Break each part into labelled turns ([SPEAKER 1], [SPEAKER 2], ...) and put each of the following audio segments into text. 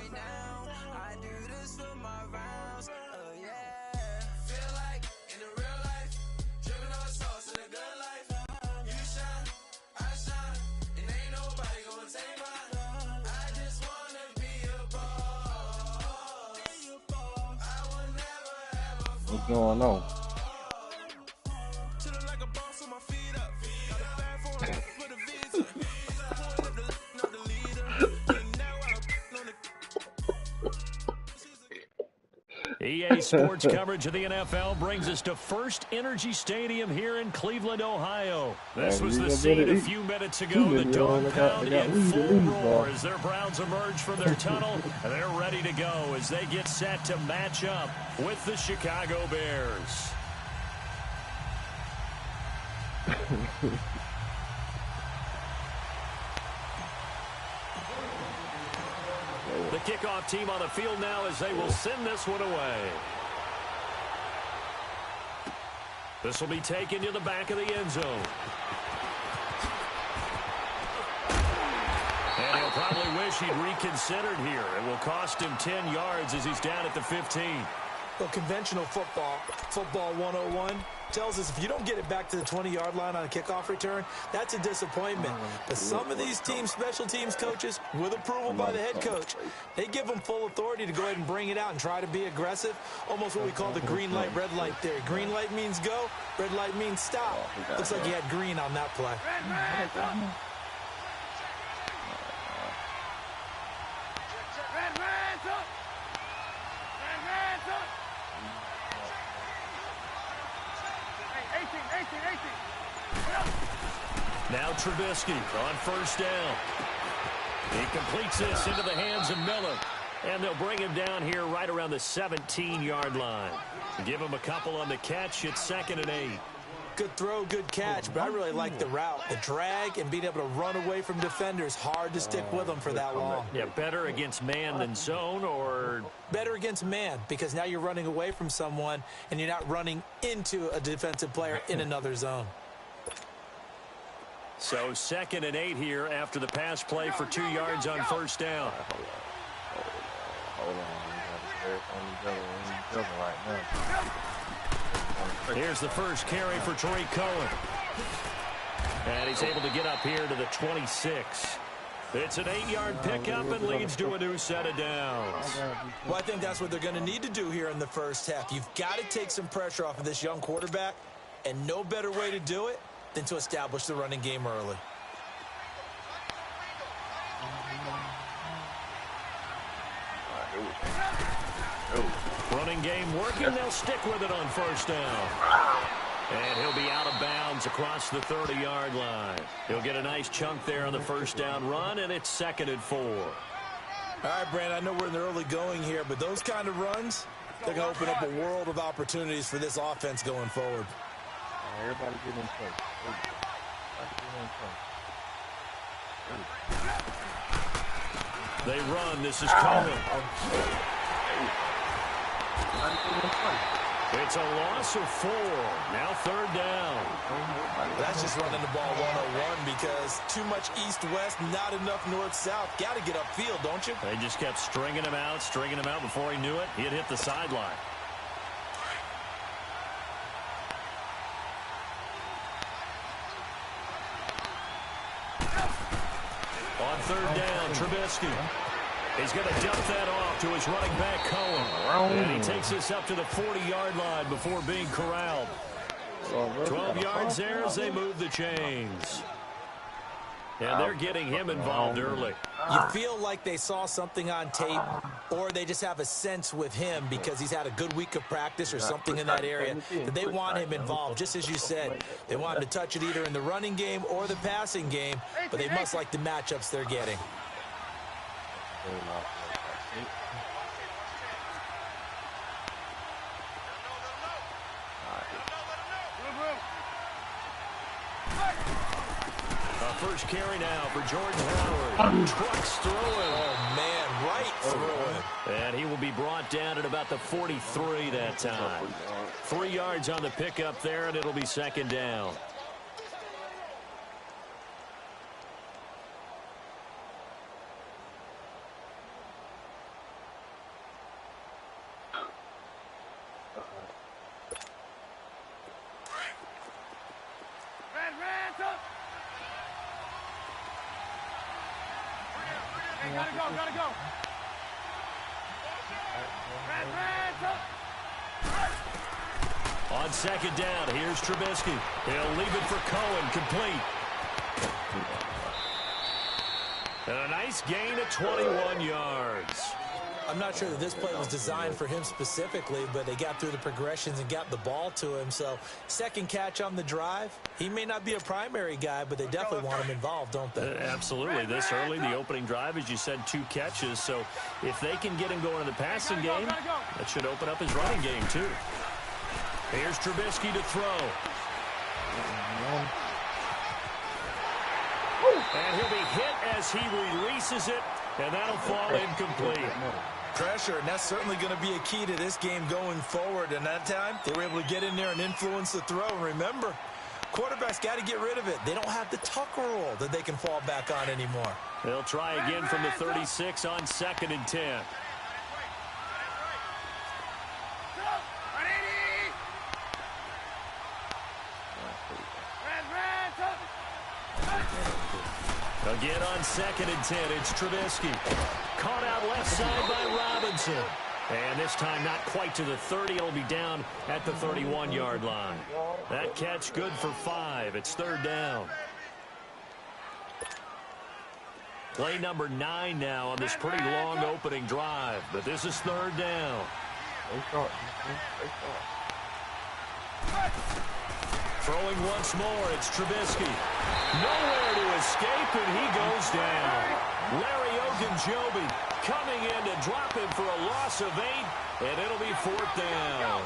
[SPEAKER 1] right now. I do this for my rounds. Oh yeah. Feel like in the real life, dripping on sauce in a good life. You shine, I shine, and ain't nobody gonna take mine. I just wanna be a boss. I will never ever fall.
[SPEAKER 2] What's going on?
[SPEAKER 1] Chillin' like a boss with my feet up. Got a bag for a put a visa. Pulling up the not the leader. And now I'm on the
[SPEAKER 3] EA Sports coverage of the NFL brings us to First Energy Stadium here in Cleveland, Ohio. This was the scene a few minutes ago. The dog pound in full roar as their Browns emerge from their tunnel. And they're ready to go as they get set to match up with the Chicago Bears. The kickoff team on the field now as they will send this one away. This will be taken to the back of the end zone. And he'll probably wish he'd reconsidered here. It will cost him 10 yards as he's down at the 15.
[SPEAKER 4] Well, conventional football 101, tells us if you don't get it back to the 20-yard line on a kickoff return, that's a disappointment. But some of these team special teams coaches, with approval by the head coach, they give them full authority to go ahead and bring it out and try to be aggressive, almost what we call the green light, red light theory. Green light means go, red light means stop. Looks like he had green on that play.
[SPEAKER 3] Now Trubisky on first down. He completes this into the hands of Miller. And they'll bring him down here right around the 17-yard line. Give him a couple on the catch. It's 2nd and 8.
[SPEAKER 4] Good throw, good catch, but I really like the route. The drag and being able to run away from defenders, hard to stick with them for that long.
[SPEAKER 3] Yeah, better against man than zone, or?
[SPEAKER 4] Better against man, because now you're running away from someone and you're not running into a defensive player in another zone.
[SPEAKER 3] So 2nd and 8 here after the pass play for 2 yards on first down.
[SPEAKER 2] Hold on. Right now.
[SPEAKER 3] Here's the first carry for Tariq Cohen. And he's able to get up here to the 26. It's an 8-yard pickup and leads to a new set of downs.
[SPEAKER 4] Well, I think that's what they're going to need to do here in the first half. You've got to take some pressure off of this young quarterback, and no better way to do it than to establish the running game early.
[SPEAKER 3] Running game working. They'll stick with it on first down. And he'll be out of bounds across the 30-yard line. He'll get a nice chunk there on the first down run, and it's 2nd and 4.
[SPEAKER 4] All right, Brandon, I know we're in the early going here, but those kind of runs, they're going to open up a world of opportunities for this offense going forward.
[SPEAKER 2] Everybody get in place.
[SPEAKER 3] They run. This is Cohen. It's a loss of 4. Now 3rd down.
[SPEAKER 4] That's just running the ball 101 because too much east-west, not enough north-south. Got to get upfield, don't you?
[SPEAKER 3] They just kept stringing him out before he knew it. He had hit the sideline. On 3rd down, Trubisky. He's going to dump that off to his running back, Cohen. And he takes this up to the 40-yard line before being corralled. 12 yards there as they move the chains. And they're getting him involved early.
[SPEAKER 4] You feel like they saw something on tape, or they just have a sense with him because he's had a good week of practice or something in that area that they want him involved. Just as you said, they want him to touch it either in the running game or the passing game, but they must like the matchups they're getting.
[SPEAKER 3] First carry now for Jordan Howard. Trucks throwing.
[SPEAKER 4] Oh, man, right through it.
[SPEAKER 3] And he will be brought down at about the 43 that time. 3 yards on the pickup there, and it'll be 2nd down.
[SPEAKER 5] Gotta go.
[SPEAKER 3] On second down, here's Trubisky. He'll leave it for Cohen, complete. And a nice gain of 21 yards.
[SPEAKER 4] I'm not sure that this play was designed for him specifically, but they got through the progressions and got the ball to him. So, second catch on the drive. He may not be a primary guy, but they definitely want him involved, don't they?
[SPEAKER 3] Absolutely. This early, the opening drive, as you said, 2 catches. So, if they can get him going in the passing game, that should open up his running game, too. Here's Trubisky to throw. And he'll be hit as he releases it, and that'll fall incomplete.
[SPEAKER 4] Pressure, and that's certainly going to be a key to this game going forward. And that time, they were able to get in there and influence the throw. And remember, quarterbacks got to get rid of it. They don't have the tuck rule that they can fall back on anymore.
[SPEAKER 3] They'll try again from the 36 on 2nd and 10. Again on 2nd and 10, it's Trubisky. Caught out left side by Robinson. And this time not quite to the 30. It'll be down at the 31-yard line. That catch good for 5. It's 3rd down. Play number 9 now on this pretty long opening drive. But this is 3rd down. Throwing once more, it's Trubisky. Nowhere to escape, and he goes down. Larry Ogunjobi coming in to drop him for a loss of 8, and it'll be 4th down.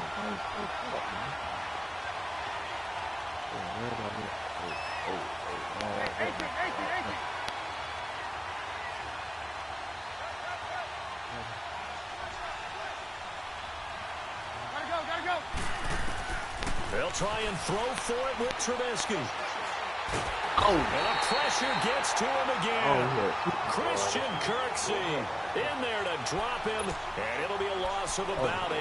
[SPEAKER 5] Gotta go.
[SPEAKER 3] They'll try and throw for it with Trubisky. And the pressure gets to him again. Christian Kirksey in there to drop him, and it'll be a loss of about 8.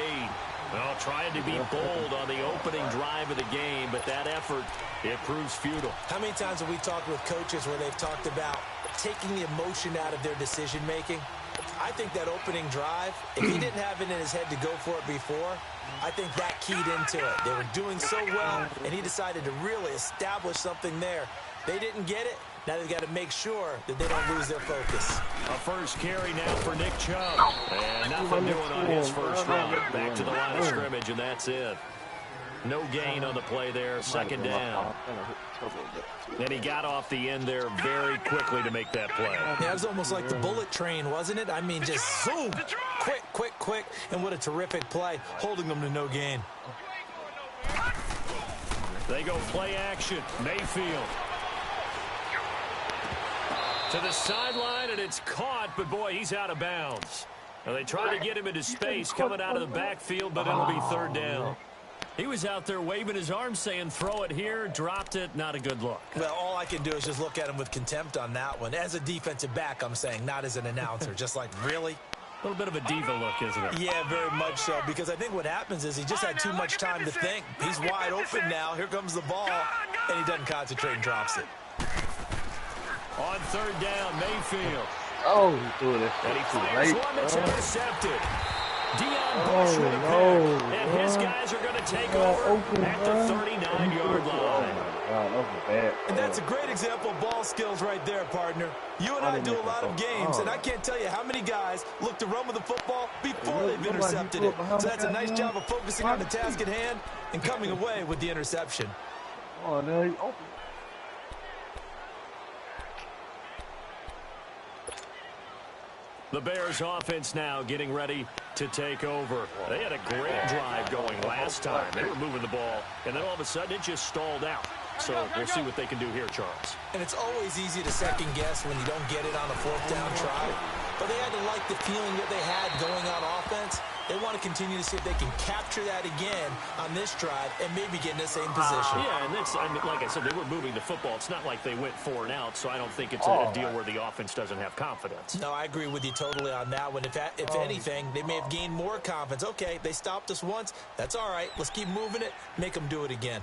[SPEAKER 3] Well, trying to be bold on the opening drive of the game, but that effort, it proves futile.
[SPEAKER 4] How many times have we talked with coaches where they've talked about taking the emotion out of their decision-making? I think that opening drive, if he didn't have it in his head to go for it before, I think that keyed into it. They were doing so well, and he decided to really establish something there. They didn't get it. Now they've got to make sure that they don't lose their focus.
[SPEAKER 3] A first carry now for Nick Chubb. And nothing doing on his first run. Back to the line of scrimmage, and that's it. No gain on the play there. 2nd down. And he got off the end there very quickly to make that play.
[SPEAKER 4] Yeah, it was almost like the bullet train, wasn't it? I mean, just zoom. Quick. And what a terrific play, holding them to no gain.
[SPEAKER 3] They go play action. Mayfield. To the sideline, and it's caught, but boy, he's out of bounds. Now, they tried to get him into space coming out of the backfield, but it'll be 3rd down. He was out there waving his arms saying, throw it here, dropped it, not a good look.
[SPEAKER 4] Well, all I can do is just look at him with contempt on that one. As a defensive back, I'm saying, not as an announcer. Just like, really?
[SPEAKER 3] A little bit of a diva look, isn't it?
[SPEAKER 4] Yeah, very much so, because I think what happens is he just had too much time to think. He's wide open now. Here comes the ball, and he doesn't concentrate and drops it.
[SPEAKER 3] On 3rd down, Mayfield.
[SPEAKER 2] Oh, he's doing this.
[SPEAKER 3] And he fires one that's intercepted. Deion Bush with a pick, and his guys are going to take over at the 39-yard line.
[SPEAKER 2] That was bad.
[SPEAKER 4] And that's a great example of ball skills right there, partner. You and I do a lot of games, and I can't tell you how many guys look to run with the football before they've intercepted it. So that's a nice job of focusing on the task at hand and coming away with the interception.
[SPEAKER 2] Oh, no, he opened.
[SPEAKER 3] The Bears offense now getting ready to take over. They had a great drive going last time. They were moving the ball, and then all of a sudden it just stalled out. So we'll see what they can do here, Charles.
[SPEAKER 4] And it's always easy to second guess when you don't get it on a 4th down try. But they had to like the feeling that they had going on offense. They want to continue to see if they can capture that again on this drive and maybe get in the same position.
[SPEAKER 3] Yeah, and that's, I mean, like I said, they were moving the football. It's not like they went 4 and out, so I don't think it's a deal where the offense doesn't have confidence.
[SPEAKER 4] No, I agree with you totally on that one. If anything, they may have gained more confidence. Okay, they stopped us once. That's all right. Let's keep moving it. Make them do it again.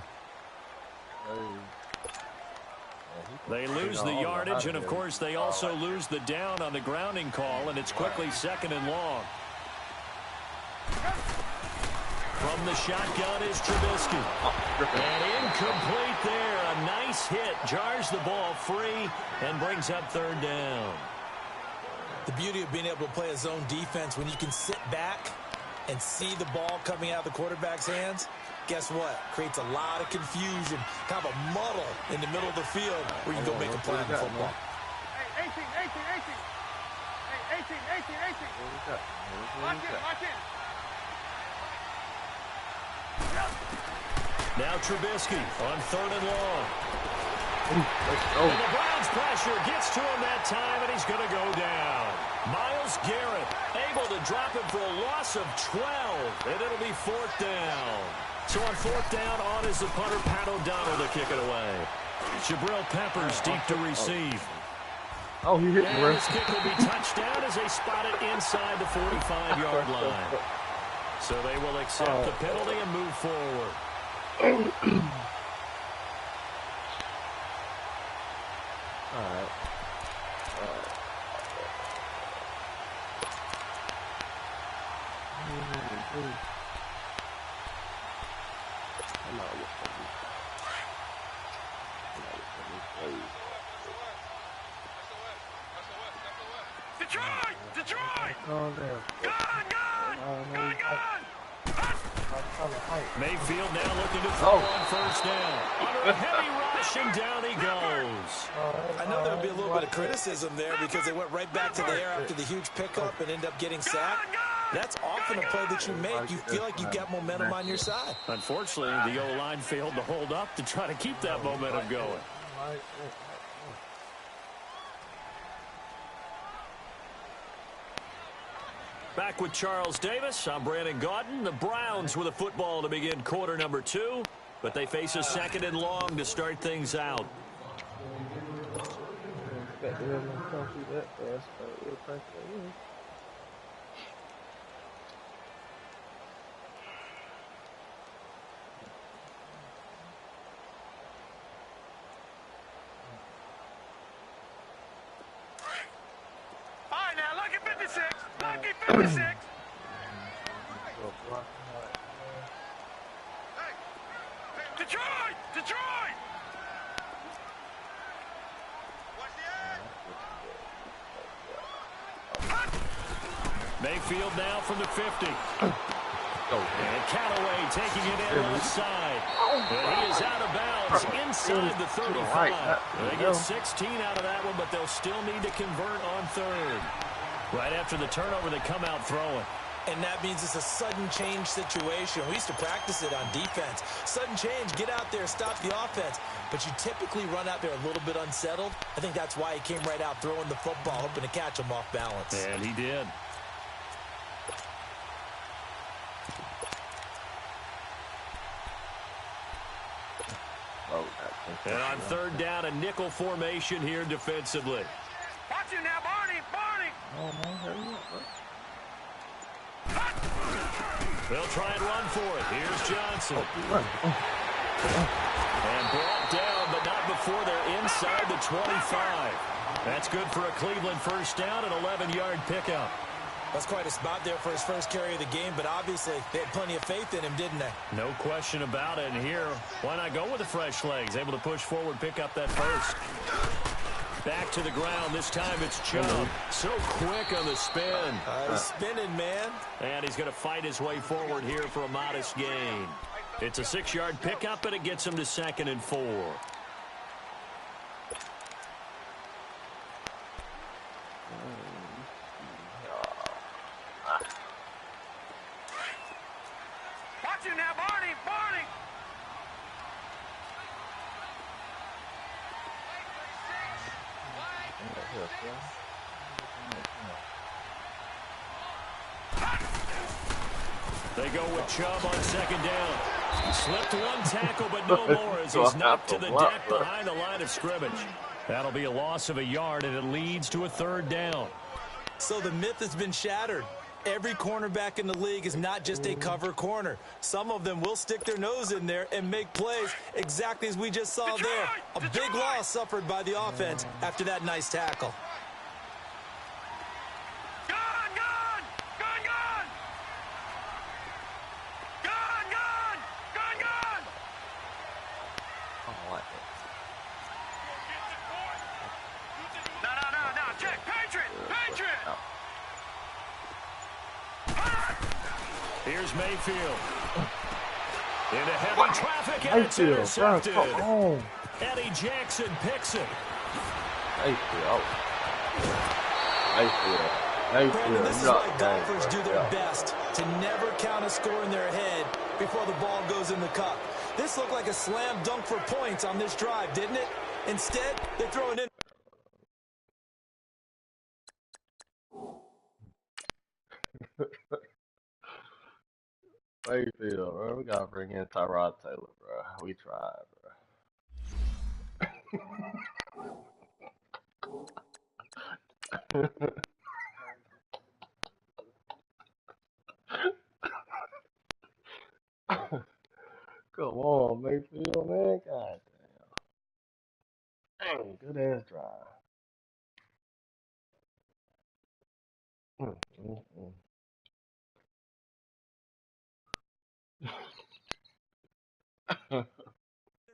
[SPEAKER 3] They lose the yardage, and, of course, they also lose the down on the grounding call, and it's quickly 2nd and long. From the shotgun is Trubisky. And incomplete there. A nice hit. Jars the ball free and brings up 3rd down.
[SPEAKER 4] The beauty of being able to play a zone defense when you can sit back and see the ball coming out of the quarterback's hands, guess what? Creates a lot of confusion, kind of a muddle in the middle of the field where you can go make a play on the football.
[SPEAKER 5] Hey, 18. Hey, 18. Lock in.
[SPEAKER 3] Now Trubisky on 3rd and long.
[SPEAKER 2] Oh.
[SPEAKER 3] And the Browns pressure gets to him that time, and he's going to go down. Myles Garrett able to drop him for a loss of 12, and it'll be 4th down. So on 4th down, on is the punter, Pat O'Donnell, to kick it away. Jabril Peppers deep to receive.
[SPEAKER 2] Oh, he hit
[SPEAKER 3] and
[SPEAKER 2] the
[SPEAKER 3] this kick will be touched down as they spot it inside the 45-yard line. So they will accept the penalty and move forward.
[SPEAKER 2] All right.
[SPEAKER 5] Detroit!
[SPEAKER 2] Oh, there.
[SPEAKER 3] Mayfield now looking to throw on 1st down. Under a heavy rush, and down he goes.
[SPEAKER 4] I know there would be a little bit of criticism there because they went right back to the air after the huge pickup and ended up getting sacked. That's often a play that you make. You feel like you've got momentum on your side.
[SPEAKER 3] Unfortunately, the O-line failed to hold up to try to keep that momentum going. Back with Charles Davis. I'm Brandon Gaudin. The Browns with a football to begin quarter number 2, but they face a 2nd and long to start things out.
[SPEAKER 5] All right, now, lucky 56. Lucky 56. Detroit!
[SPEAKER 3] Mayfield now from the 50. And Callaway taking it in offside. And he is out of bounds inside the 35. They get 16 out of that one, but they'll still need to convert on 3rd. Right after the turnover, they come out throwing.
[SPEAKER 4] And that means it's a sudden change situation. We used to practice it on defense. Sudden change, get out there, stop the offense. But you typically run out there a little bit unsettled. I think that's why he came right out throwing the football, hoping to catch him off balance.
[SPEAKER 3] And he did. And on 3rd down, a nickel formation here defensively.
[SPEAKER 5] Watch it now, Barney!
[SPEAKER 2] Oh, man, hurry up, bro.
[SPEAKER 3] They'll try and run for it. Here's Johnson.
[SPEAKER 2] Run.
[SPEAKER 3] And brought down, but not before they're inside the 25. That's good for a Cleveland 1st down, an 11-yard pickup.
[SPEAKER 4] That's quite a spot there for his first carry of the game, but obviously they had plenty of faith in him, didn't they?
[SPEAKER 3] No question about it. And here, why not go with the fresh legs? Able to push forward, pick up that first. Back to the ground. This time it's Chubb. So quick on the spin.
[SPEAKER 4] He's spinning, man.
[SPEAKER 3] And he's going to fight his way forward here for a modest gain. It's a 6-yard pickup, and it gets him to 2nd and 4.
[SPEAKER 5] Watch it now, Barney!
[SPEAKER 3] They go with Chubb on 2nd down. Slipped one tackle, but no more as he's knocked to the deck behind the line of scrimmage. That'll be a loss of a yard, and it leads to a 3rd down.
[SPEAKER 4] So the myth has been shattered. Every cornerback in the league is not just a cover corner. Some of them will stick their nose in there and make plays exactly as we just saw there. A big loss suffered by the offense after that nice tackle.
[SPEAKER 3] Here's Mayfield. Into heavy traffic, and it's intercepted. Eddie Jackson picks it.
[SPEAKER 4] Brandon, this is why golfers do their best to never count a score in their head before the ball goes in the cup. This looked like a slam dunk for points on this drive, didn't it? Instead, they throw it in.
[SPEAKER 2] Mayfield, bro. We gotta bring in Tyrod Taylor, bro. We tried, bro. Come on, Mayfield, man. God damn. Dang, good ass drive.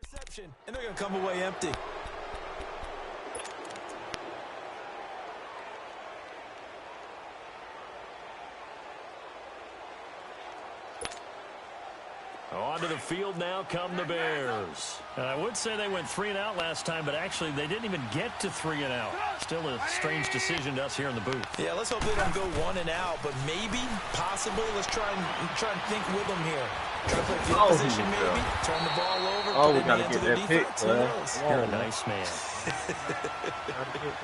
[SPEAKER 4] Interception, and they're going to come away empty.
[SPEAKER 3] Onto the field now come the Bears. And I would say they went 3 and out last time, but actually they didn't even get to 3 and out. Still a strange decision to us here in the booth.
[SPEAKER 4] Yeah, let's hope they don't go 1 and out, but maybe, possibly, let's try and think with them here. Try to play field position, maybe. Turn the ball over.
[SPEAKER 2] We gotta get that pick, man.
[SPEAKER 3] You're a nice man.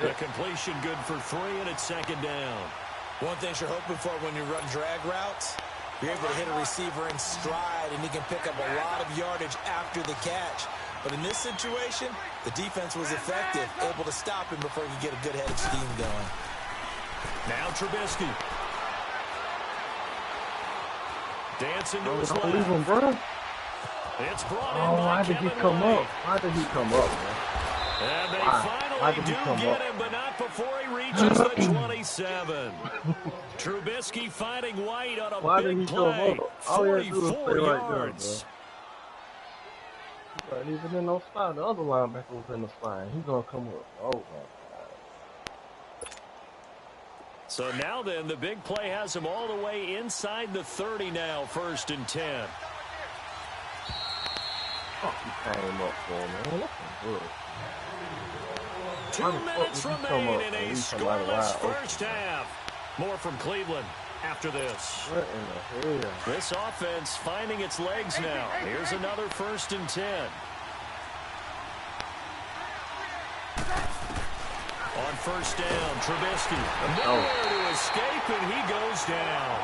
[SPEAKER 3] The completion good for 3, and it's 2nd down.
[SPEAKER 4] One thing you're hoping for when you run drag routes, you're able to hit a receiver in stride, and he can pick up a lot of yardage after the catch. But in this situation, the defense was effective, able to stop him before he could get a good head of steam going.
[SPEAKER 3] Now Trubisky. Dancing to his left.
[SPEAKER 2] Leave him, bro.
[SPEAKER 3] It's brought in by
[SPEAKER 2] why did he come up? Why did he come up, man?
[SPEAKER 3] And they finally do get him, but not before he reaches the 27. Trubisky finding White on a big play. 44 yards.
[SPEAKER 2] He wasn't even in no spot. The other linebacker was in the spot. He's going to come up. Oh, my God.
[SPEAKER 3] So now then, the big play has him all the way inside the 30 now, 1st and 10.
[SPEAKER 2] Oh, he came up for him, man. That's good.
[SPEAKER 3] 2 minutes remain in a scoreless first half. More from Cleveland after this.
[SPEAKER 2] What in the hell?
[SPEAKER 3] This offense finding its legs now. Here's another 1st and 10. On 1st down, Trubisky. Nowhere to escape, and he goes down.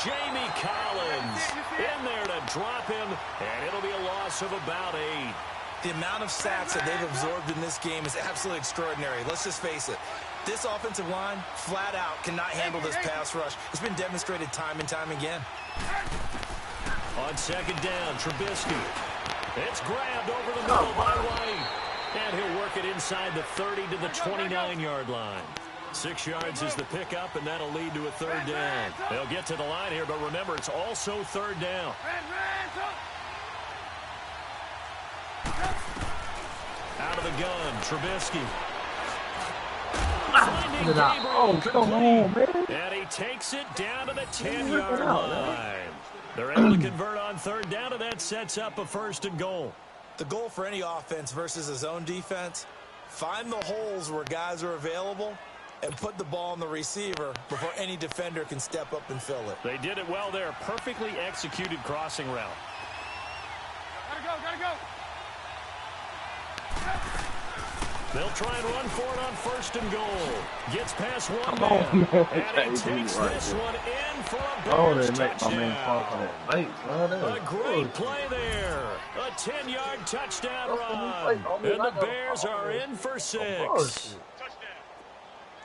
[SPEAKER 3] Jamie Collins in there to drop him, and it'll be a loss of about 8.
[SPEAKER 4] The amount of sacks that they've absorbed in this game is absolutely extraordinary. Let's just face it. This offensive line, flat out, cannot handle this pass rush. It's been demonstrated time and time again.
[SPEAKER 3] On 2nd down, Trubisky. It's grabbed over the middle by White. And he'll work it inside the 30 to the 29-yard line. 6 yards is the pickup, and that'll lead to a 3rd down. They'll get to the line here, but remember, it's also 3rd down. Out of the gun, Trubisky.
[SPEAKER 2] Come on, man.
[SPEAKER 3] And he takes it down to the 10-yard line. They're able to convert on 3rd down, and that sets up a 1st and goal.
[SPEAKER 4] The goal for any offense versus a zone defense, find the holes where guys are available and put the ball on the receiver before any defender can step up and fill it.
[SPEAKER 3] They did it well there. Perfectly executed crossing route.
[SPEAKER 5] Gotta go.
[SPEAKER 3] They'll try and run for it on 1st and goal. Gets past one man. And he takes this one in for a Bears touchdown. A great play there. A 10-yard touchdown run. And the Bears are in for 6.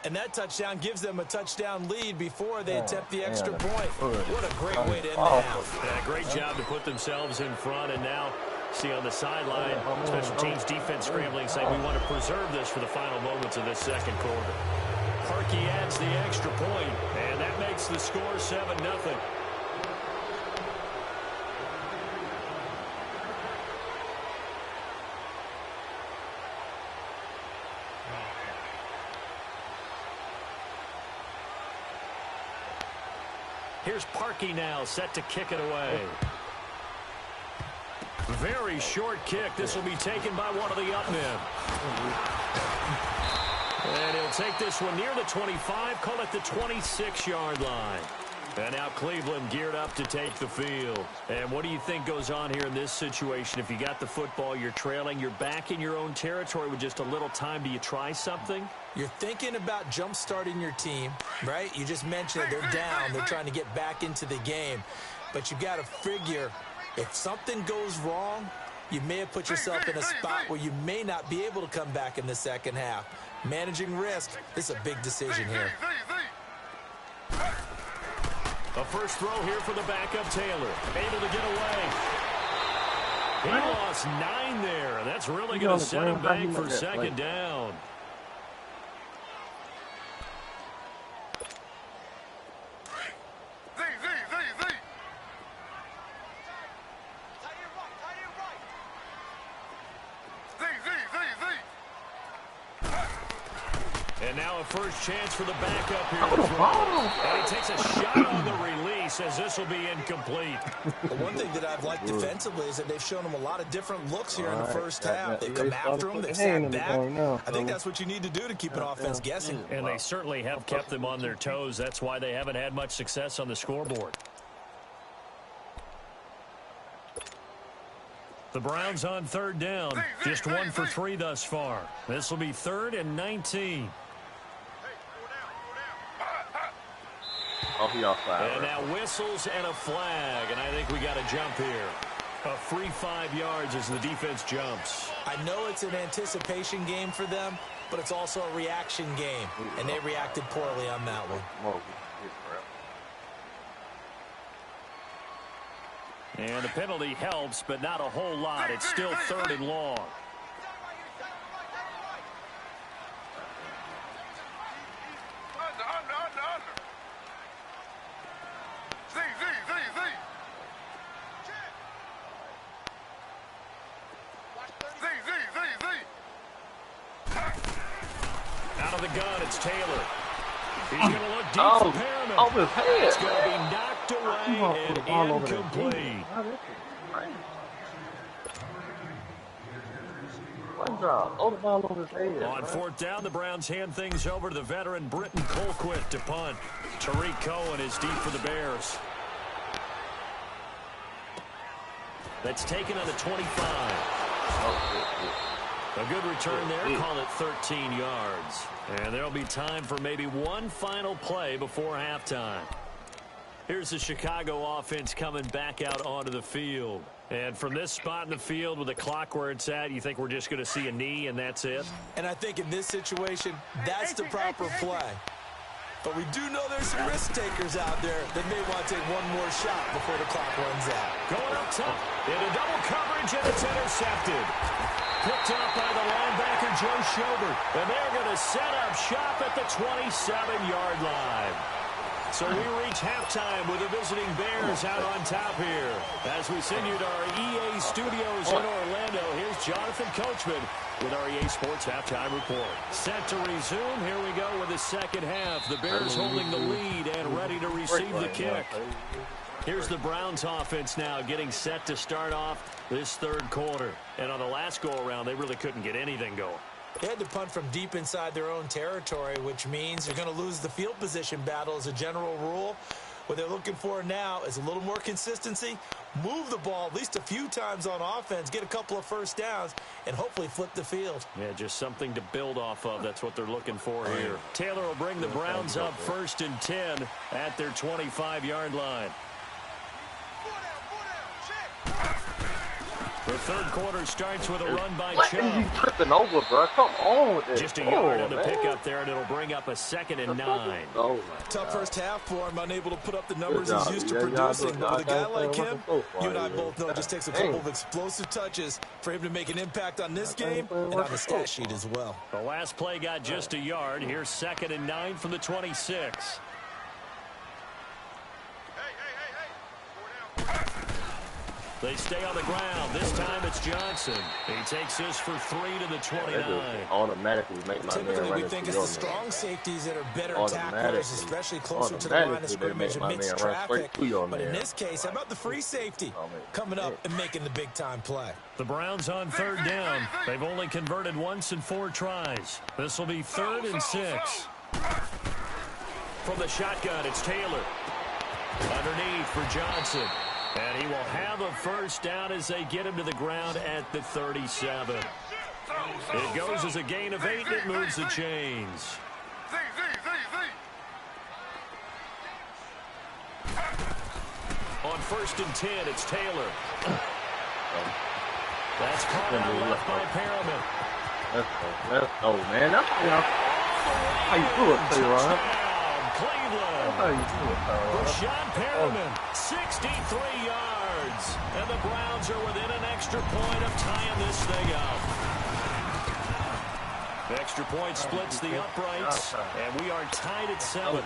[SPEAKER 4] And that touchdown gives them a touchdown lead before they attempt the extra point. What a great way to end the half.
[SPEAKER 3] Yeah, great job to put themselves in front. And now, see on the sideline, special teams defense scrambling, saying we want to preserve this for the final moments of this second quarter. Parkey adds the extra point, and that makes the score 7-0. Here's Parkey now, set to kick it away. Very short kick. This will be taken by one of the up men. And he'll take this one near the 25, call it the 26-yard line. And now Cleveland geared up to take the field. And what do you think goes on here in this situation? If you got the football, you're trailing, you're back in your own territory with just a little time. Do you try something?
[SPEAKER 4] You're thinking about jump-starting your team, right? You just mentioned that they're down. They're trying to get back into the game. But you've got to figure if something goes wrong, you may have put yourself in a spot where you may not be able to come back in the second half. Managing risk, this is a big decision here.
[SPEAKER 3] A first throw here for the backup Taylor. Able to get away. He lost 9 there. That's really going to set him back for second down. And now a first chance for the backup here. And he takes a shot on the release as this will be incomplete.
[SPEAKER 4] One thing that I've liked defensively is that they've shown him a lot of different looks here in the first half. They come after him, they sat back. I think that's what you need to do to keep an offense guessing.
[SPEAKER 3] And they certainly have kept them on their toes. That's why they haven't had much success on the scoreboard. The Browns on third down. Just 1 for 3 thus far. This will be 3rd and 19.
[SPEAKER 2] Oh, he offside.
[SPEAKER 3] And now whistles and a flag, and I think we got a jump here. A free 5 yards as the defense jumps.
[SPEAKER 4] I know it's an anticipation game for them, but it's also a reaction game, and they reacted poorly on that one.
[SPEAKER 3] And the penalty helps, but not a whole lot. It's still 3rd and long. Out of the gun, it's Taylor. He's going to look deep for Perriman.
[SPEAKER 2] Oh, his head.
[SPEAKER 3] It's going to be knocked away and incomplete.
[SPEAKER 2] One drop. Oh, the ball over his head.
[SPEAKER 3] On 4th down, the Browns hand things over to the veteran Britton Colquitt to punt. Tariq Cohen is deep for the Bears. That's taken on the 25. A good return there. Call it 13 yards. And there'll be time for maybe one final play before halftime. Here's the Chicago offense coming back out onto the field. And from this spot in the field with the clock where it's at, you think we're just going to see a knee and that's it?
[SPEAKER 4] And I think in this situation, that's the proper play. But we do know there's some risk takers out there that may want to take one more shot before the clock runs out.
[SPEAKER 3] Going up top into double coverage, and it's intercepted. Picked up by the linebacker, Joe Schobert. And they're going to set up shop at the 27-yard line. So we reach halftime with the visiting Bears out on top here. As we send you to our EA studios in Orlando, here's Jonathan Coachman with our EA Sports Halftime Report. Set to resume. Here we go with the second half. The Bears holding the lead and ready to receive the kick. Here's the Browns offense now getting set to start off this third quarter. And on the last go-around, they really couldn't get anything going.
[SPEAKER 4] They had to punt from deep inside their own territory, which means you're going to lose the field position battle as a general rule. What they're looking for now is a little more consistency, move the ball at least a few times on offense, get a couple of first downs, and hopefully flip the field.
[SPEAKER 3] Yeah, just something to build off of. That's what they're looking for here. Taylor will bring the Browns up 1st and 10 at their 25-yard line. The third quarter starts with a run by
[SPEAKER 2] What
[SPEAKER 3] Chubb.
[SPEAKER 2] is he tripping over, bro? Come on with this.
[SPEAKER 3] Just a yard on the pickup there, and it'll bring up a 2nd and 9.
[SPEAKER 2] Oh,
[SPEAKER 4] Tough
[SPEAKER 2] God.
[SPEAKER 4] first half for him, unable to put up the numbers
[SPEAKER 2] Good
[SPEAKER 4] he's
[SPEAKER 2] job.
[SPEAKER 4] used to
[SPEAKER 2] Yeah,
[SPEAKER 4] producing.
[SPEAKER 2] y'all
[SPEAKER 4] But with a guy like
[SPEAKER 2] got
[SPEAKER 4] him,
[SPEAKER 2] so
[SPEAKER 4] you and I
[SPEAKER 2] far,
[SPEAKER 4] both know it just takes a couple of explosive touches for him to make an impact on this game and on the stat sheet as well.
[SPEAKER 3] The last play got just a yard. Here's 2nd and 9 from the 26. They stay on the ground. This time it's Johnson. He takes this for 3 to the 29.
[SPEAKER 2] Automatically make my man
[SPEAKER 4] Typically,
[SPEAKER 2] run
[SPEAKER 4] we
[SPEAKER 2] into
[SPEAKER 4] think it's
[SPEAKER 2] your
[SPEAKER 4] the strong safeties that are better
[SPEAKER 2] Automatically.
[SPEAKER 4] tacklers, especially closer to the line of
[SPEAKER 2] Automatically, they
[SPEAKER 4] scrimmage
[SPEAKER 2] make my
[SPEAKER 4] amidst
[SPEAKER 2] man run straight
[SPEAKER 4] traffic.
[SPEAKER 2] to your
[SPEAKER 4] But in
[SPEAKER 2] man.
[SPEAKER 4] this case, how about the free safety coming up and making the big-time play?
[SPEAKER 3] The Browns on 3rd down. They've only converted once in 4 tries. This will be 3rd and 6. From the shotgun, it's Taylor. Underneath for Johnson. And he will have a first down as they get him to the ground at the 37. It goes as a gain of 8, and it moves the chains. On 1st and 10, it's Taylor. That's caught out left by Perriman.
[SPEAKER 2] Let's go, man. That's how you do it, Taylor.
[SPEAKER 3] Cleveland.
[SPEAKER 2] How you do it, Taylor.
[SPEAKER 3] Rashad Perriman, 63 yards. And the Browns are within an extra point of tying this thing up. The extra point splits the uprights, and we are tied at 7.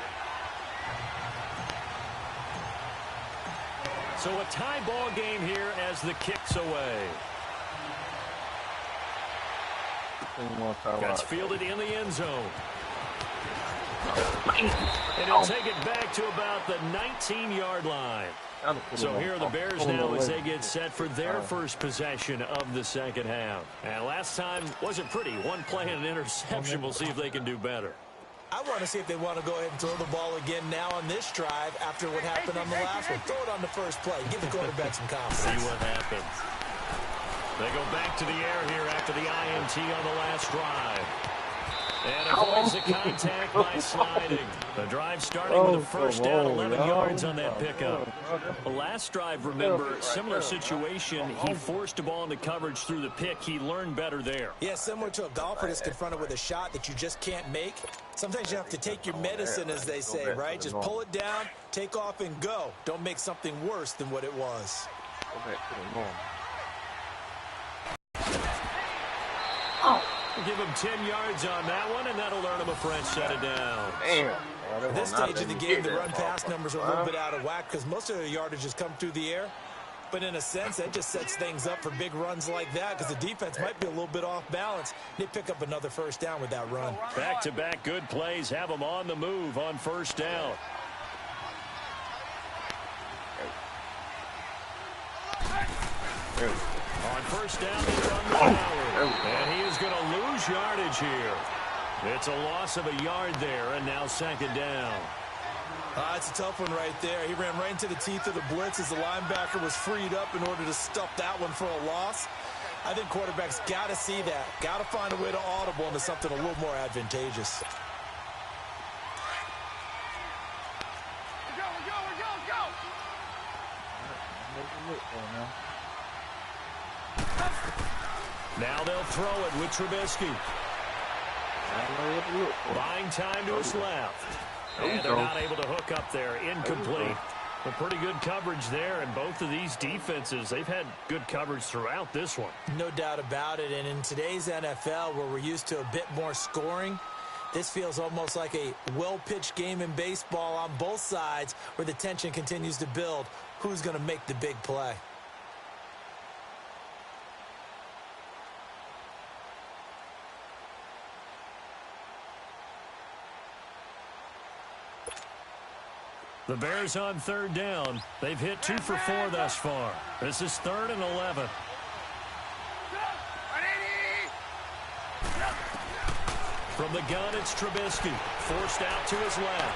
[SPEAKER 3] So a tie ball game here as the kick's away. That's fielded in the end zone. And he'll take it back to about the 19-yard line. So here are the Bears now as they get set for their first possession of the second half. And last time wasn't pretty. One play and an interception. We'll see if they can do better.
[SPEAKER 4] I want to see if they want to go ahead and throw the ball again now on this drive after what happened on the last one. Throw it on the first play. Give the quarterback some confidence.
[SPEAKER 3] See what happens. They go back to the air here after the INT on the last drive. And avoids the contact by sliding. The drive starting with a first down, 11 yards on that pickup. The last drive, remember, similar situation. He forced a ball into coverage through the pick. He learned better there.
[SPEAKER 4] Yeah, similar to a golfer that's confronted with a shot that you just can't make. Sometimes you have to take your medicine, as they say, right? Just pull it down, take off, and go. Don't make something worse than what it was.
[SPEAKER 2] Go back to the norm.
[SPEAKER 3] Give him 10 yards on that one, and that'll earn him a fresh set it down.
[SPEAKER 2] Damn.
[SPEAKER 4] At this stage of the game, the run-pass numbers are a little bit out of whack because most of the yardage has come through the air. But in a sense, that just sets things up for big runs like that because the defense might be a little bit off balance. They pick up another first down with that run.
[SPEAKER 3] Back-to-back good plays have them on the move on first down. On first down, they run the power. And he is going to lose yardage here. It's a loss of a yard there, and now second down.
[SPEAKER 4] It's a tough one right there. He ran right into the teeth of the blitz as the linebacker was freed up in order to stuff that one for a loss. I think quarterbacks got to see that. Got to find a way to audible into something a little more advantageous.
[SPEAKER 3] Now they'll throw it with Trubisky. Buying time to his left. And they're not able to hook up there. Incomplete. But pretty good coverage there. And both of these defenses, they've had good coverage throughout this one.
[SPEAKER 4] No doubt about it. And in today's NFL, where we're used to a bit more scoring, this feels almost like a well-pitched game in baseball on both sides where the tension continues to build. Who's going to make the big play?
[SPEAKER 3] The Bears on third down. They've hit 2 for 4 thus far. This is 3rd and 11. From the gun, it's Trubisky. Forced out to his left.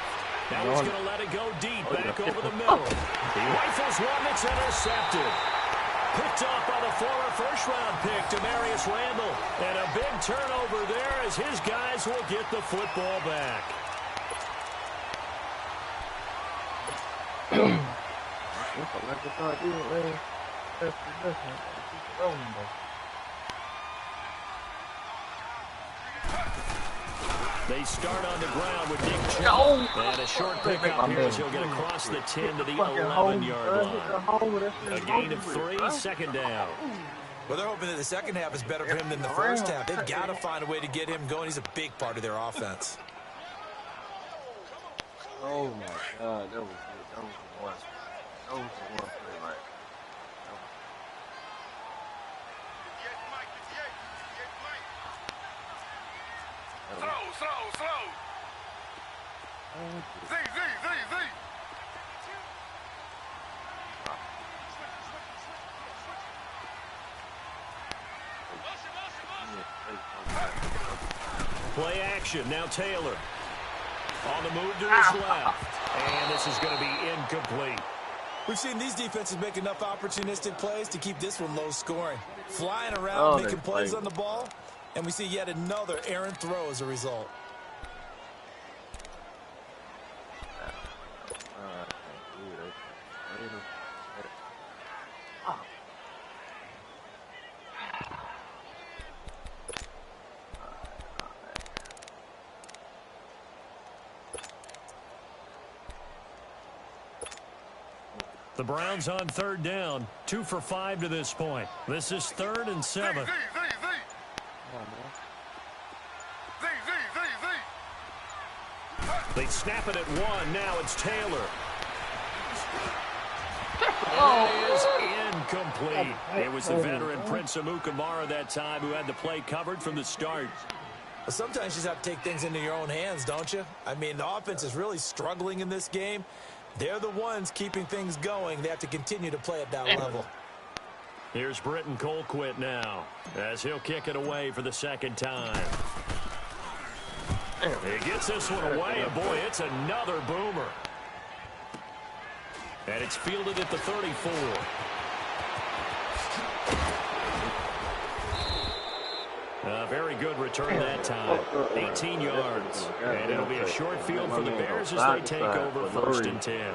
[SPEAKER 3] Now he's going to let it go deep, back over the middle. He rifles one that's intercepted. Picked off by the former first-round pick, Demarius Randall. And a big turnover there as his guys will get the football back. They start on the ground with Nick Chubb. And a short pickup here as he'll get across the 10 to the 11-yard line. A gain of 3, second down.
[SPEAKER 4] Well, they're hoping that the second half is better for him than the first half. They've got to find a way to get him going. He's a big part of their offense.
[SPEAKER 2] Oh, my God. That was good. That was the one. That was the one play right.
[SPEAKER 5] Slow. Z.
[SPEAKER 3] Play action. Now Taylor. On the move to his left. And this is going to be incomplete.
[SPEAKER 4] We've seen these defenses make enough opportunistic plays to keep this one low scoring. Flying around, making plays on the ball. And we see yet another errant throw as a result.
[SPEAKER 3] The Browns on third down. 2 for 5 to this point. This is 3rd and 7. They snap it at 1. Now it's Taylor. And it is incomplete. It was the veteran Prince Amukamara that time who had the play covered from the start.
[SPEAKER 4] Well, sometimes you just have to take things into your own hands, don't you? I mean, the offense is really struggling in this game. They're the ones keeping things going. They have to continue to play at that level.
[SPEAKER 3] Here's Britton Colquitt now as he'll kick it away for the second time. He gets this one away, and boy, it's another boomer. And it's fielded at the 34. A very good return that time. 18 yards. And it'll be a short field for the Bears as they take over 1st and 10.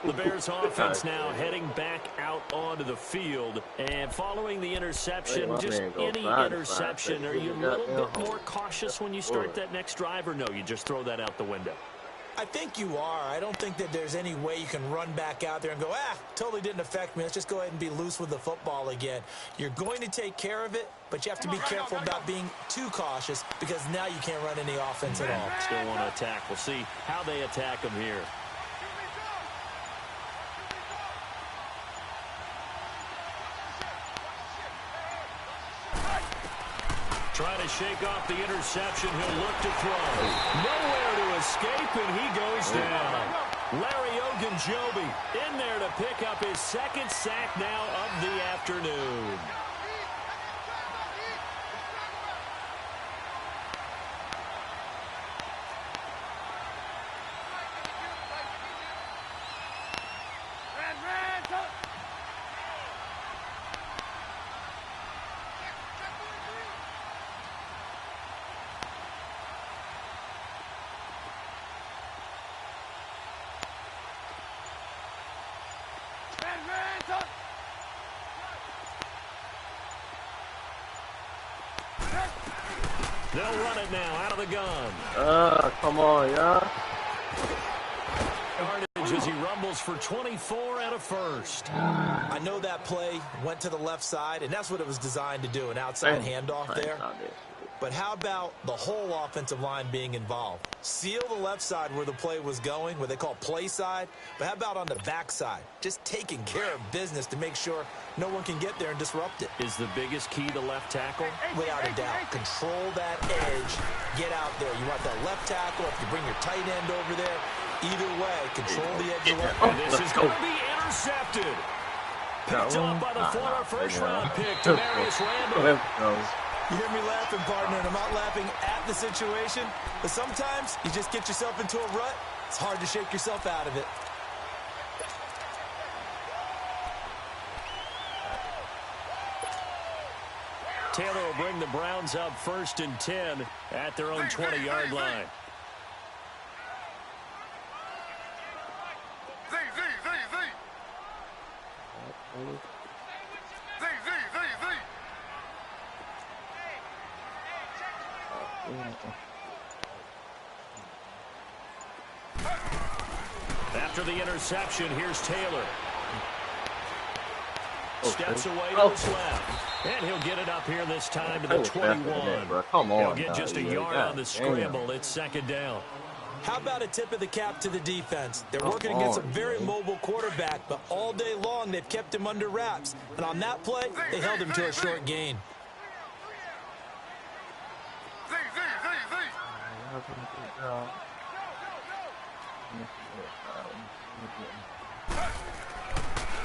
[SPEAKER 3] The Bears offense now heading back out onto the field. And following the interception, just any interception, are you a little bit more cautious when you start that next drive, or no, you just throw that out the window?
[SPEAKER 4] I think you are. I don't think that there's any way you can run back out there and go, totally didn't affect me. Let's just go ahead and be loose with the football again. You're going to take care of it, but you have to be careful about being too cautious because now you can't run any offense at all.
[SPEAKER 3] Still want to attack. We'll see how they attack them here. Trying to shake off the interception. He'll look to throw. Nowhere to escape, and he goes down. Larry Ogunjobi in there to pick up his second sack now of the afternoon. They'll run it now out of the gun.
[SPEAKER 2] Come on, y'all.
[SPEAKER 3] Yardage as he rumbles for 24 and a first.
[SPEAKER 4] I know that play went to the left side, and that's what it was designed to do, an outside handoff there. But how about the whole offensive line being involved? Seal the left side where the play was going, what they call play side. But how about on the back side? Just taking care of business to make sure no one can get there and disrupt it.
[SPEAKER 3] Is the biggest key the left tackle?
[SPEAKER 4] Without a doubt. Control that edge. Get out there. You want that left tackle. If you bring your tight end over there, either way, control the edge of the left.
[SPEAKER 3] And this is going to be intercepted. Picked up by the former first-round pick, Demarius Randall.
[SPEAKER 4] You hear me laughing, partner, and I'm not laughing at the situation, but sometimes you just get yourself into a rut. It's hard to shake yourself out of it.
[SPEAKER 3] Taylor will bring the Browns up 1st and 10 at their own 20-yard line. After the interception, here's Taylor. Steps away to his left. And he'll get it up here this time to the 21.
[SPEAKER 2] Come on,
[SPEAKER 3] he'll get just a yard on the scramble. It's second down.
[SPEAKER 4] How about a tip of the cap to the defense? They're working against a very mobile quarterback, but all day long they've kept him under wraps. And on that play, they held him to a short gain.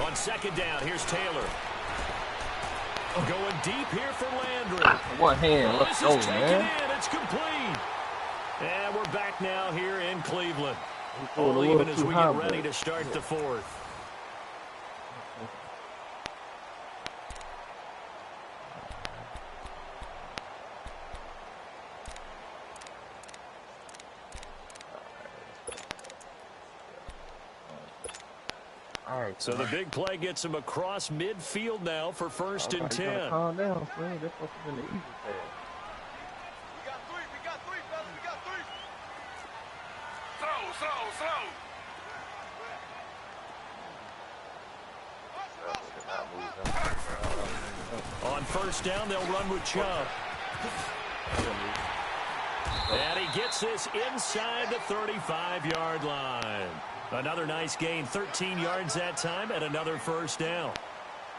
[SPEAKER 3] On second down, here's Taylor. Going deep here for Landry.
[SPEAKER 2] One hand, let's go, man.
[SPEAKER 3] It's complete. And we're back now here in Cleveland. All even as we get ready to start the fourth.
[SPEAKER 2] All right,
[SPEAKER 3] so the big play gets him across midfield now for first and 10.
[SPEAKER 2] Calm down, man. That's supposed to be the easy pass.
[SPEAKER 5] We got three, fellas. We got three. Slow.
[SPEAKER 3] On first down, they'll run with Chubb. And he gets this inside the 35-yard line. Another nice gain, 13 yards that time, and another first down.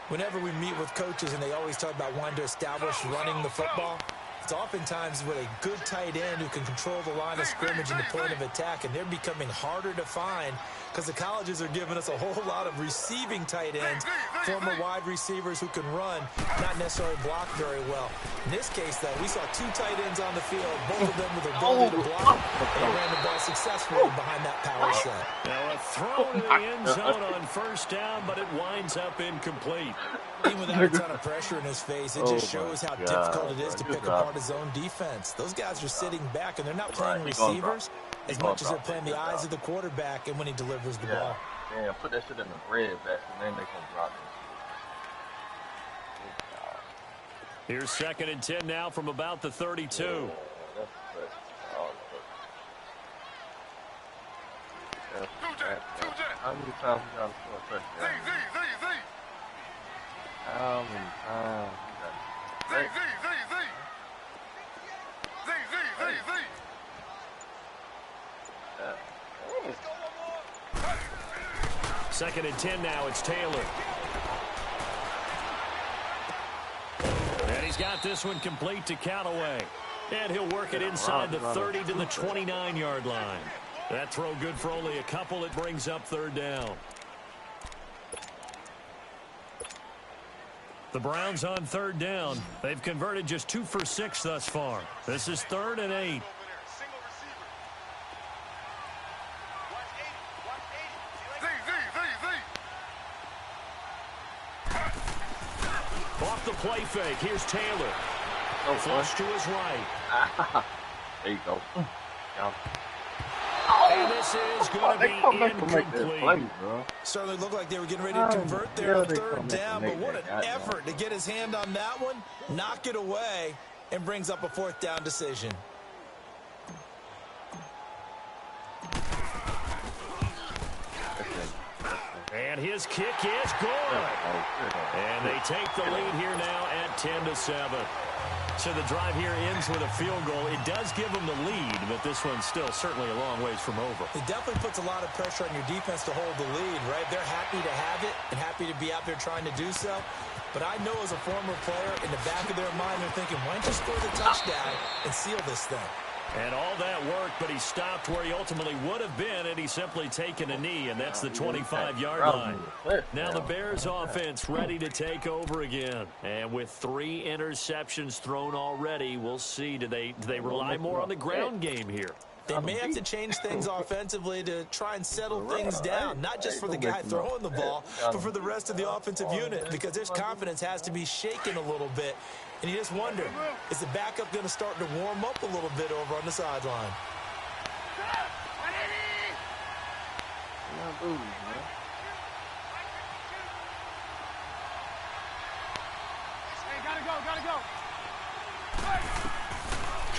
[SPEAKER 4] Whenever we meet with coaches and they always talk about wanting to establish running the football, it's oftentimes with a good tight end who can control the line of scrimmage and the point of attack, and they're becoming harder to find because the colleges are giving us a whole lot of receiving tight ends, former wide receivers who can run, not necessarily block very well. In this case, though, we saw two tight ends on the field, both of them with the ability to block, and they ran the ball successfully behind that power set.
[SPEAKER 3] Now a throw to the end zone on first down, but it winds up incomplete.
[SPEAKER 4] Even without a ton of pressure in his face, it just shows how difficult it is to pick apart his own defense. Those guys are sitting back, and they're not playing receivers as much as they're playing the eyes of the quarterback and when he delivers the ball.
[SPEAKER 2] Yeah, put that shit in the bread basket, and then they can drop it.
[SPEAKER 3] Here's second and 10 now from about the 32.
[SPEAKER 2] How many times we got to score a touchdown? How many times we got to
[SPEAKER 3] Second and 10 now, it's Taylor. And he's got this one complete to Callaway. And he'll work it inside the 30 to the 29-yard line. That throw good for only a couple. It brings up third down. The Browns on third down. They've converted just 2 for 6 thus far. This is 3rd and 8. Off the play fake. Here's Taylor. Flush to his right.
[SPEAKER 2] There you go.
[SPEAKER 3] And this is going to be incomplete.
[SPEAKER 4] Certainly looked like they were getting ready to convert there on third down, but what an effort to get his hand on that one, knock it away, and brings up a 4th down decision.
[SPEAKER 3] And his kick is good. And they take the lead here now at 10-7. So the drive here ends with a field goal. It does give them the lead, but this one's still certainly a long ways from over.
[SPEAKER 4] It definitely puts a lot of pressure on your defense to hold the lead, right? They're happy to have it and happy to be out there trying to do so. But I know as a former player, in the back of their mind, they're thinking, why don't you score the touchdown and seal this thing?
[SPEAKER 3] And all that work, but he stopped where he ultimately would have been, and he's simply taken a knee, and that's the 25-yard line. Now the Bears offense ready to take over again. And with 3 interceptions thrown already, we'll see, do they rely more on the ground game here?
[SPEAKER 4] They may have to change things offensively to try and settle things down, not just for the guy throwing the ball, but for the rest of the offensive unit, because his confidence has to be shaken a little bit. And you just wonder, is the backup going to start to warm up a little bit over on the sideline?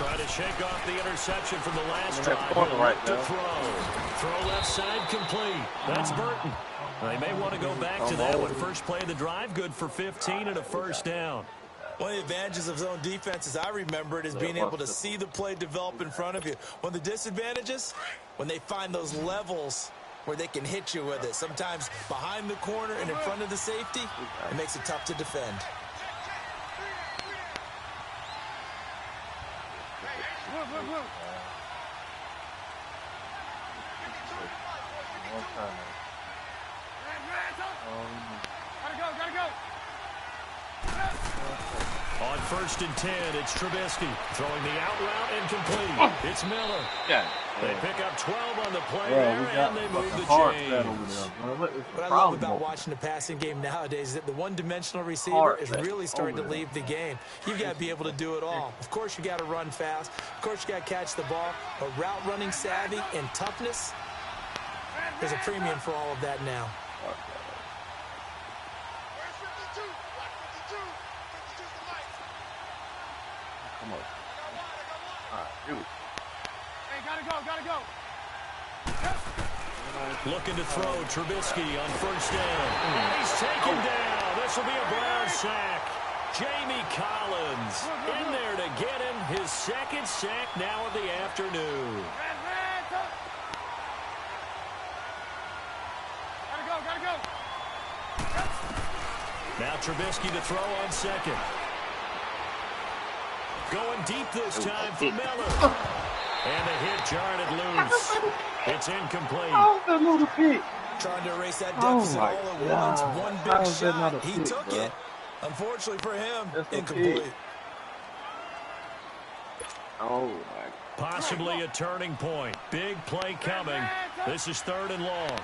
[SPEAKER 3] Try to shake off the interception from the last drive.
[SPEAKER 2] Right
[SPEAKER 3] to throw left side complete. That's Burton. They may want to go back to that one. First play of the drive, good for 15 and a first down.
[SPEAKER 4] One of the advantages of zone defense, as I remember it, is being able to see the play develop in front of you. One of the disadvantages, when they find those levels where they can hit you with it. Sometimes behind the corner and in front of the safety, it makes it tough to defend.
[SPEAKER 5] Gotta go.
[SPEAKER 3] On 1st and 10, it's Trubisky throwing the out route incomplete. It's Miller.
[SPEAKER 2] Yeah.
[SPEAKER 3] They pick up 12 on the play there, and they move the chains.
[SPEAKER 4] What I love about watching the passing game nowadays is that the one-dimensional receiver is really starting to leave the game. You've got to be able to do it all. Of course, you got to run fast. Of course, you got to catch the ball. But route running savvy and toughness, there's a premium for all of that now.
[SPEAKER 2] Come on. All right, do it.
[SPEAKER 5] Hey, gotta go.
[SPEAKER 3] Looking to throw Trubisky on 1st down. And he's taken down. This will be a Brown sack. Jamie Collins in there to get him his 2nd sack now of the afternoon.
[SPEAKER 5] Gotta go.
[SPEAKER 3] Now Trubisky to throw on 2nd. Going deep this time for Miller. And the hit jarred it loose. It's incomplete.
[SPEAKER 2] That little pick.
[SPEAKER 4] Trying to erase that deficit all at once. One big shot. He took it. Unfortunately for him, incomplete.
[SPEAKER 2] Oh, my.
[SPEAKER 3] Possibly a turning point. Big play coming. This is 3rd and long.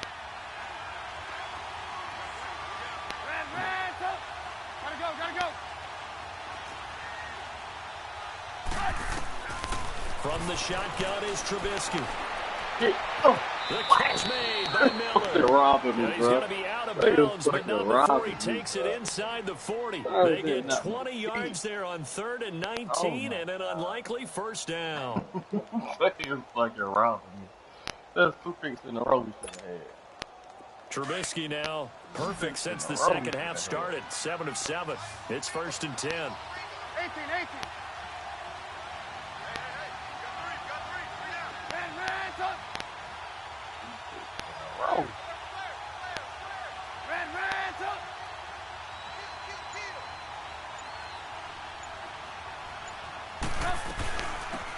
[SPEAKER 5] Gotta go.
[SPEAKER 3] From the shotgun is Trubisky.
[SPEAKER 2] The
[SPEAKER 3] catch made by Miller. He's going to be out of bounds, but not before he takes it inside the 40. They get 20 yards there on 3rd and 19 and an unlikely 1st down.
[SPEAKER 2] It's like you're robbing me. That's 2 picks in a row you should have had.
[SPEAKER 3] Trubisky now perfect since the second half started. 7 of 7. It's 1st and 10.
[SPEAKER 5] 18.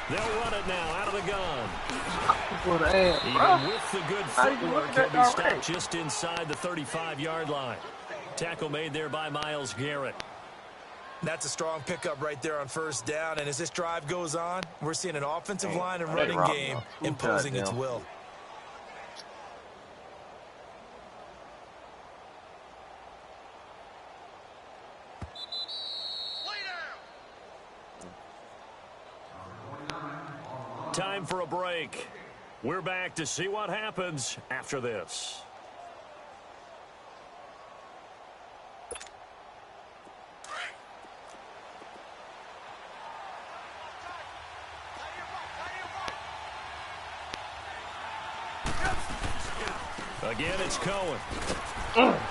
[SPEAKER 3] They'll run it now out of the gun.
[SPEAKER 2] Even
[SPEAKER 3] with the good footwork, he'll be stopped just inside the 35-yard line. Tackle made there by Myles Garrett.
[SPEAKER 4] That's a strong pickup right there on 1st down. And as this drive goes on, we're seeing an offensive line and running game imposing its will.
[SPEAKER 3] Time for a break. We're back to see what happens after this. Again, it's Cohen.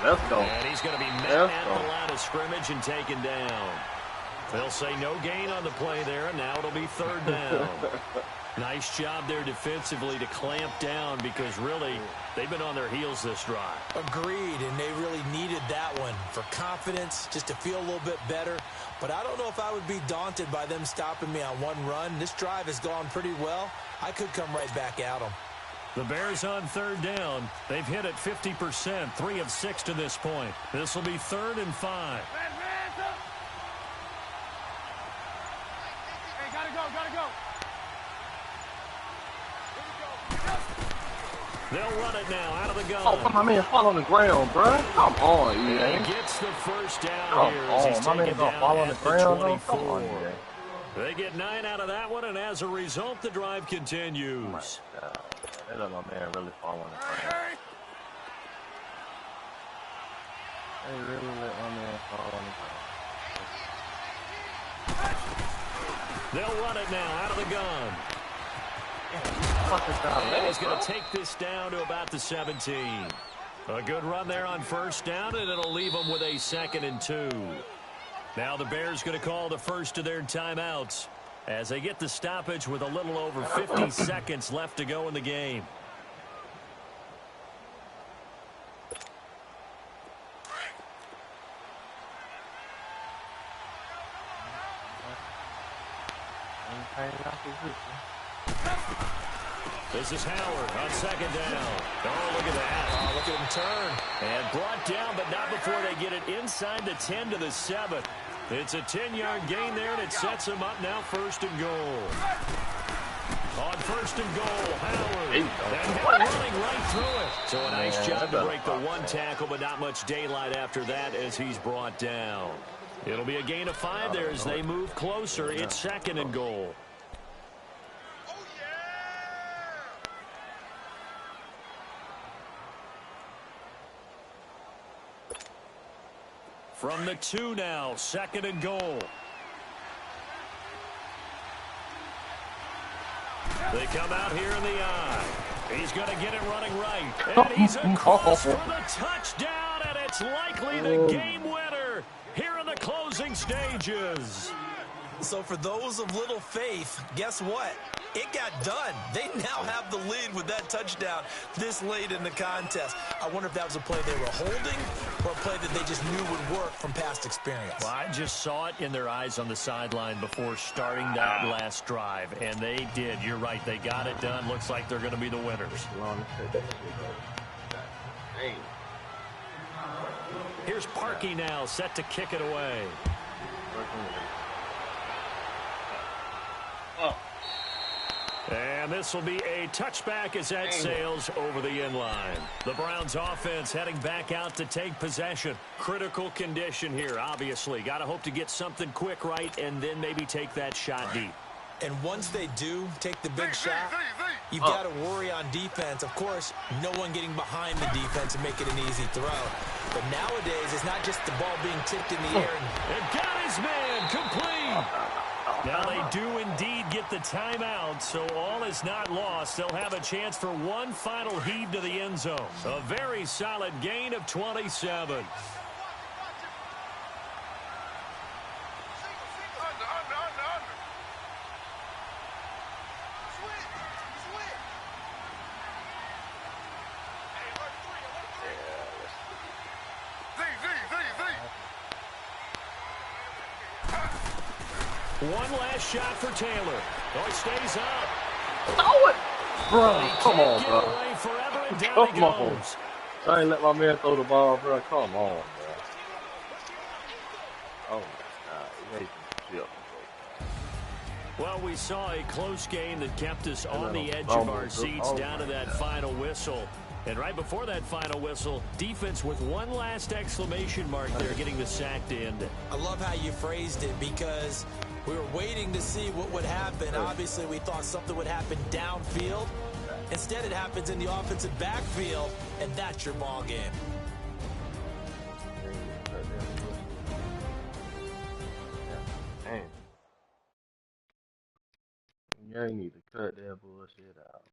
[SPEAKER 2] Let's go.
[SPEAKER 3] And he's going to be met at the line of scrimmage and taken down. They'll say no gain on the play there, and now it'll be 3rd down. Nice job there defensively to clamp down because really they've been on their heels this drive.
[SPEAKER 4] Agreed, and they really needed that one for confidence, just to feel a little bit better. But I don't know if I would be daunted by them stopping me on one run. This drive has gone pretty well. I could come right back at them.
[SPEAKER 3] The Bears on 3rd down. They've hit it 50%, 3 of 6 to this point. This will be 3rd and 5.
[SPEAKER 5] Hey, gotta go.
[SPEAKER 3] They'll run it now out of the gun.
[SPEAKER 2] Oh, come on, my man, fall on the ground, bro. Come on,
[SPEAKER 3] EA. Gets the 1st down here as he's taken down
[SPEAKER 2] fall on the ground.
[SPEAKER 3] 24.
[SPEAKER 2] Come on, EA.
[SPEAKER 3] They get 9 out of that one, and as a result, the drive continues.
[SPEAKER 2] That little man really fall on the ground. They really let my man fall on the ground.
[SPEAKER 3] They'll run it now out of the gun. And he's going to take this down to about the 17. A good run there on first down, and it'll leave them with a 2nd and 2. Now the Bears going to call the first of their timeouts as they get the stoppage with a little over 50 seconds left to go in the game. This is Howard on 2nd down. Oh, look at that.
[SPEAKER 4] Oh, look at him turn.
[SPEAKER 3] And brought down, but not before they get it inside the 10 to the 7. It's a 10-yard gain there, and it sets him up now 1st and goal. On 1st and goal, Howard. And running right through it. So a nice job to break the one tackle, but not much daylight after that as he's brought down. It'll be a gain of 5 there as they move closer. It's 2nd and goal. From the 2 now, 2nd and goal. They come out here in the eye. He's going to get it running right. And he's across for the touchdown, and it's likely the game winner here in the closing stages.
[SPEAKER 4] So for those of little faith, guess what? It got done. They now have the lead with that touchdown this late in the contest. I wonder if that was a play they were holding or a play that they just knew would work from past experience.
[SPEAKER 3] Well, I just saw it in their eyes on the sideline before starting that last drive, and they did. You're right. They got it done. Looks like they're going to be the winners. Here's Parkey now, set to kick it away. And this will be a touchback as that sails over the end line. The Browns offense heading back out to take possession. Critical condition here, obviously. Got to hope to get something quick right and then maybe take that shot deep.
[SPEAKER 4] And once they do take the big shot, you've got to worry on defense. Of course, no one getting behind the defense and make it an easy throw. But nowadays, it's not just the ball being tipped in the air.
[SPEAKER 3] And got his man complete. Now they do indeed get the timeout, so all is not lost. They'll have a chance for one final heave to the end zone. A very solid gain of 27. One last shot for Taylor. Oh, it stays up.
[SPEAKER 2] Throw it! Bro, come on, bro. Come on. I ain't let my man throw the ball, bro. Come on, bro. Oh, my God.
[SPEAKER 3] Well, we saw a close game that kept us on the edge of our seats down to that final whistle. And right before that final whistle, defense with one last exclamation mark there, getting the sack to end it.
[SPEAKER 4] I love how you phrased it because we were waiting to see what would happen. Obviously, we thought something would happen downfield. Instead, it happens in the offensive backfield, and that's your ball game.
[SPEAKER 2] You ain't need to cut that bullshit out.